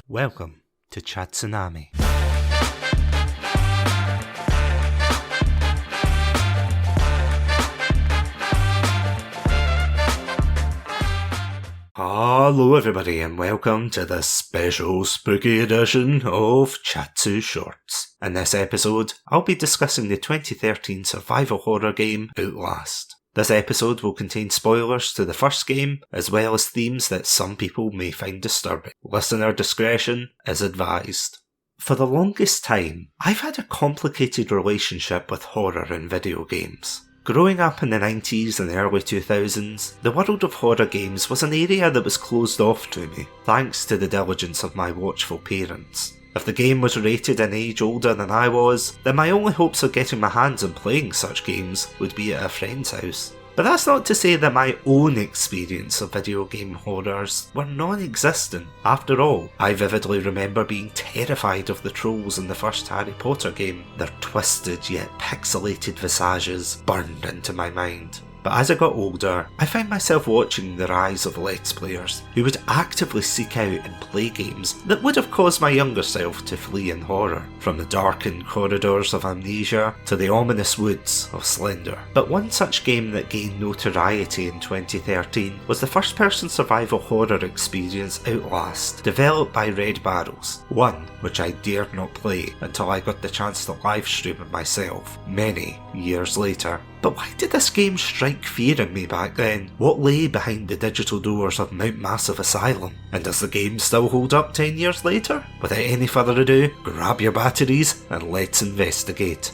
Welcome to Chatsunami. Hello everybody and welcome to this special spooky edition of Chatsu Shorts. In this episode, I'll be discussing the 2013 survival horror game Outlast. This episode will contain spoilers to the first game, as well as themes that some people may find disturbing. Listener discretion is advised. For the longest time, I've had a complicated relationship with horror in video games. Growing up in the 90s and early 2000s, the world of horror games was an area that was closed off to me, thanks to the diligence of my watchful parents. If the game was rated an age older than I was, then my only hopes of getting my hands on playing such games would be at a friend's house. But that's not to say that my own experience of video game horrors were non-existent. After all, I vividly remember being terrified of the trolls in the first Harry Potter game. Their twisted yet pixelated visages burned into my mind. But as I got older, I found myself watching the rise of Let's Players who would actively seek out and play games that would have caused my younger self to flee in horror, from the darkened corridors of Amnesia to the ominous woods of Slender. But one such game that gained notoriety in 2013 was the first-person survival horror experience Outlast, developed by Red Barrels, one which I dared not play until I got the chance to livestream it myself, many years later. But why did this game strike fear in me back then? What lay behind the digital doors of Mount Massive Asylum? And does the game still hold up 10 years later? Without any further ado, grab your batteries and let's investigate.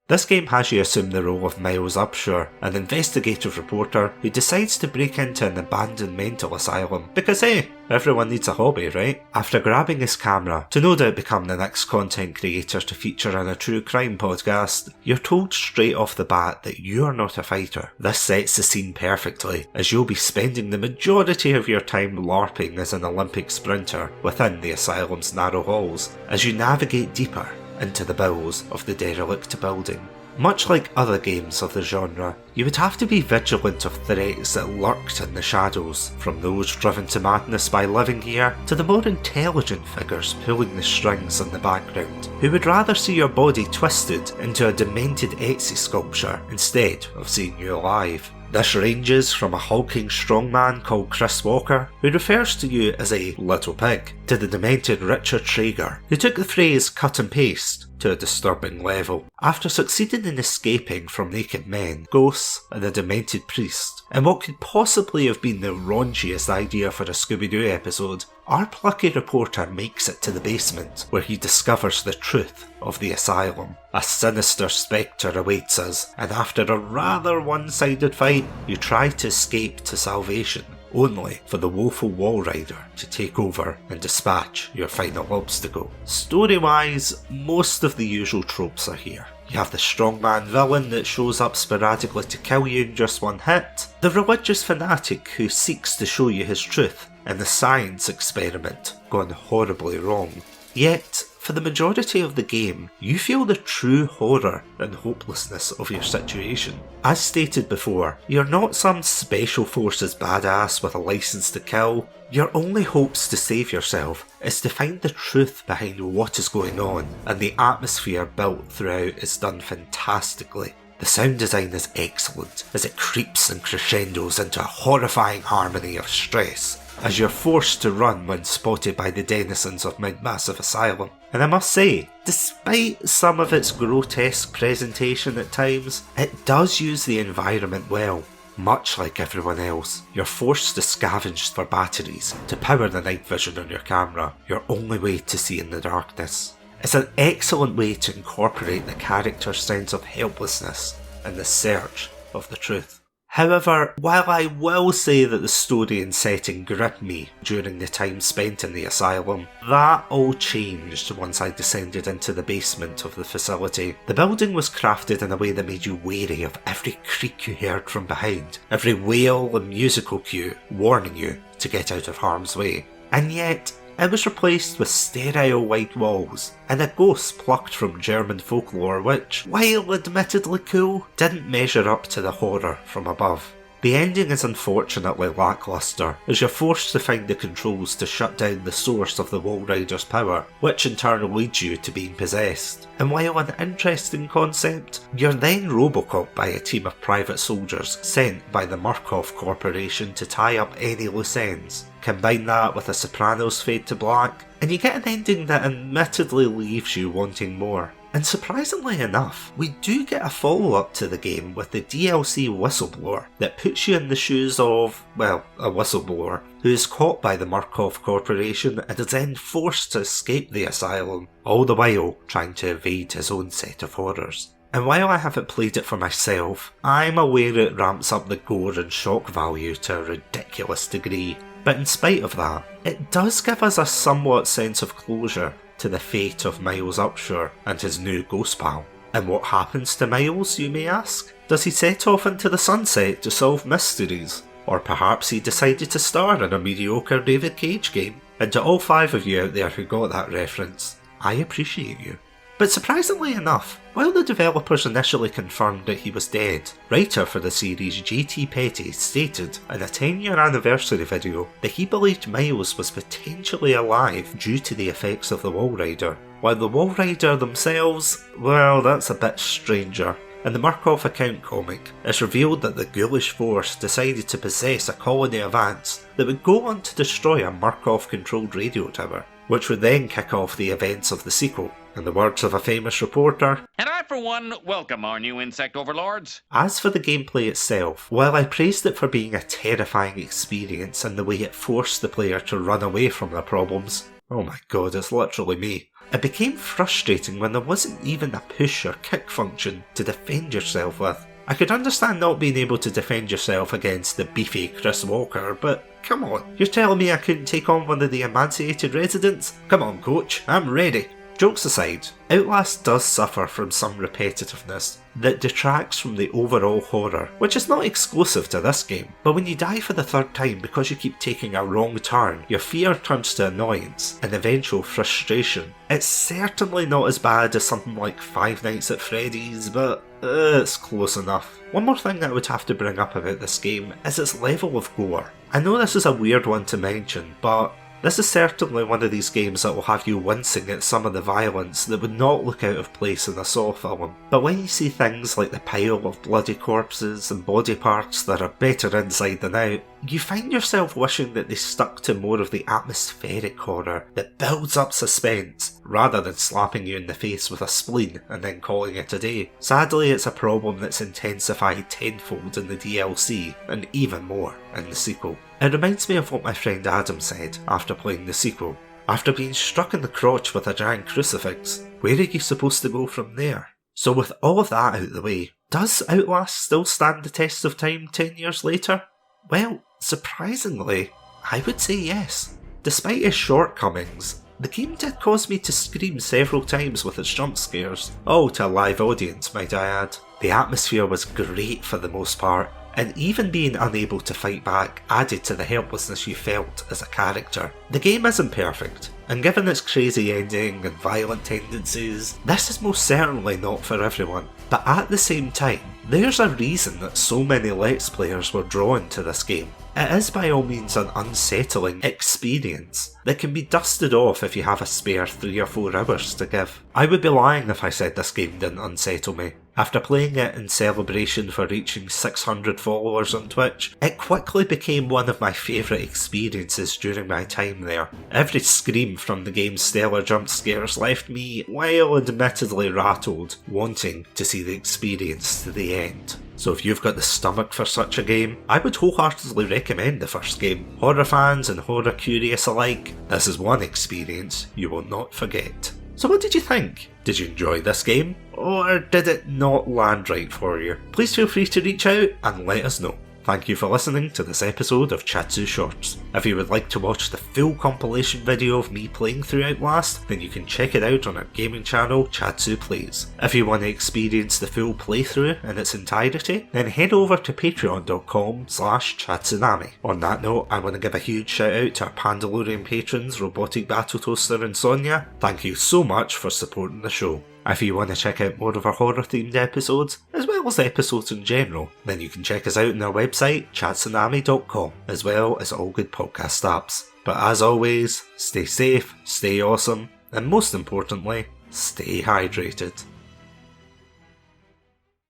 This game has you assume the role of Miles Upshur, an investigative reporter who decides to break into an abandoned mental asylum because hey, everyone needs a hobby, right? After grabbing his camera to no doubt become the next content creator to feature in a true crime podcast, you're told straight off the bat that you're not a fighter. This sets the scene perfectly, as you'll be spending the majority of your time LARPing as an Olympic sprinter within the asylum's narrow halls, as you navigate deeper into the bowels of the derelict building. Much like other games of the genre, you would have to be vigilant of threats that lurked in the shadows, from those driven to madness by living here to the more intelligent figures pulling the strings in the background, who would rather see your body twisted into a demented Etsy sculpture instead of seeing you alive. This ranges from a hulking strongman called Chris Walker, who refers to you as a little pig, to the demented Richard Traeger, who took the phrase cut and paste to a disturbing level. After succeeding in escaping from naked men, ghosts, and a demented priest, and what could possibly have been the raunchiest idea for a Scooby-Doo episode, our plucky reporter makes it to the basement, where he discovers the truth of the asylum. A sinister spectre awaits us, and after a rather one-sided fight, you try to escape to salvation, only for the woeful wall rider to take over and dispatch your final obstacle. Story-wise, most of the usual tropes are here. You have the strongman villain that shows up sporadically to kill you in just one hit, the religious fanatic who seeks to show you his truth, and the science experiment gone horribly wrong. Yet, for the majority of the game, you feel the true horror and hopelessness of your situation. As stated before, you're not some special forces badass with a license to kill. Your only hopes to save yourself is to find the truth behind what is going on, and the atmosphere built throughout is done fantastically. The sound design is excellent, as it creeps and crescendos into a horrifying harmony of stress, as you're forced to run when spotted by the denizens of Mount Massive Asylum. And I must say, despite some of its grotesque presentation at times, it does use the environment well. Much like everyone else, you're forced to scavenge for batteries to power the night vision on your camera, your only way to see in the darkness. It's an excellent way to incorporate the character's sense of helplessness and the search of the truth. However, while I will say that the story and setting gripped me during the time spent in the asylum, that all changed once I descended into the basement of the facility. The building was crafted in a way that made you wary of every creak you heard from behind, every wail and musical cue warning you to get out of harm's way. And yet, it was replaced with sterile white walls and a ghost plucked from German folklore which, while admittedly cool, didn't measure up to the horror from above. The ending is unfortunately lackluster, as you're forced to find the controls to shut down the source of the Walrider's power, which in turn leads you to being possessed. And while an interesting concept, you're then Robocop by a team of private soldiers sent by the Murkoff Corporation to tie up any loose ends. Combine that with a Sopranos fade to black, and you get an ending that admittedly leaves you wanting more. And surprisingly enough, we do get a follow-up to the game with the DLC Whistleblower that puts you in the shoes of, well, a whistleblower who is caught by the Murkoff Corporation and is then forced to escape the asylum, all the while trying to evade his own set of horrors. And while I haven't played it for myself, I'm aware it ramps up the gore and shock value to a ridiculous degree. But in spite of that, it does give us a somewhat sense of closure to the fate of Miles Upshur and his new ghost pal. And what happens to Miles, you may ask? Does he set off into the sunset to solve mysteries? Or perhaps he decided to star in a mediocre David Cage game? And to all 5 of you out there who got that reference, I appreciate you. But surprisingly enough, while the developers initially confirmed that he was dead, writer for the series JT Petty stated in a 10-year anniversary video that he believed Miles was potentially alive due to the effects of the Walrider, while the Walrider themselves, well, that's a bit stranger. In the Murkoff account comic, it's revealed that the ghoulish force decided to possess a colony of ants that would go on to destroy a Murkoff-controlled radio tower, which would then kick off the events of the sequel. In the words of a famous reporter, "And I, for one, welcome our new insect overlords." As for the gameplay itself, while I praised it for being a terrifying experience and the way it forced the player to run away from their problems, oh my god, it's literally me, it became frustrating when there wasn't even a push or kick function to defend yourself with. I could understand not being able to defend yourself against the beefy Chris Walker, but come on, you're telling me I couldn't take on one of the emancipated residents? Come on coach, I'm ready. Jokes aside, Outlast does suffer from some repetitiveness that detracts from the overall horror, which is not exclusive to this game. But when you die for the 3rd time because you keep taking a wrong turn, your fear turns to annoyance and eventual frustration. It's certainly not as bad as something like Five Nights at Freddy's, but it's close enough. One more thing that I would have to bring up about this game is its level of gore. I know this is a weird one to mention, but this is certainly one of these games that will have you wincing at some of the violence that would not look out of place in a Saw film. But when you see things like the pile of bloody corpses and body parts that are better inside than out, you find yourself wishing that they stuck to more of the atmospheric horror that builds up suspense, rather than slapping you in the face with a spleen and then calling it a day. Sadly, it's a problem that's intensified tenfold in the DLC, and even more in the sequel. It reminds me of what my friend Adam said after playing the sequel. After being struck in the crotch with a giant crucifix, where are you supposed to go from there? So with all of that out of the way, does Outlast still stand the test of time 10 years later? Well, surprisingly, I would say yes. Despite its shortcomings, the game did cause me to scream several times with its jump scares. Oh, to a live audience, might I add. The atmosphere was great for the most part, and even being unable to fight back added to the helplessness you felt as a character. The game isn't perfect, and given its crazy ending and violent tendencies, this is most certainly not for everyone. But at the same time, there's a reason that so many Let's Players were drawn to this game. It is by all means an unsettling experience that can be dusted off if you have a spare 3 or 4 hours to give. I would be lying if I said this game didn't unsettle me. After playing it in celebration for reaching 600 followers on Twitch, it quickly became one of my favourite experiences during my time there. Every scream from the game's stellar jump scares left me, while admittedly rattled, wanting to see the experience to the end. So if you've got the stomach for such a game, I would wholeheartedly recommend the first game. Horror fans and horror curious alike, this is one experience you will not forget. So what did you think? Did you enjoy this game? Or did it not land right for you? Please feel free to reach out and let us know. Thank you for listening to this episode of Chatsu Shorts. If you would like to watch the full compilation video of me playing through Outlast, then you can check it out on our gaming channel, Chatsu Plays. If you want to experience the full playthrough in its entirety, then head over to patreon.com/Chatsunami. On that note, I want to give a huge shout out to our Pandalorian patrons, Robotic Battle Toaster and Sonia. Thank you so much for supporting the show. If you want to check out more of our horror-themed episodes, as well as episodes in general, then you can check us out on our website, chatsunami.com, as well as all good podcast apps. But as always, stay safe, stay awesome, and most importantly, stay hydrated.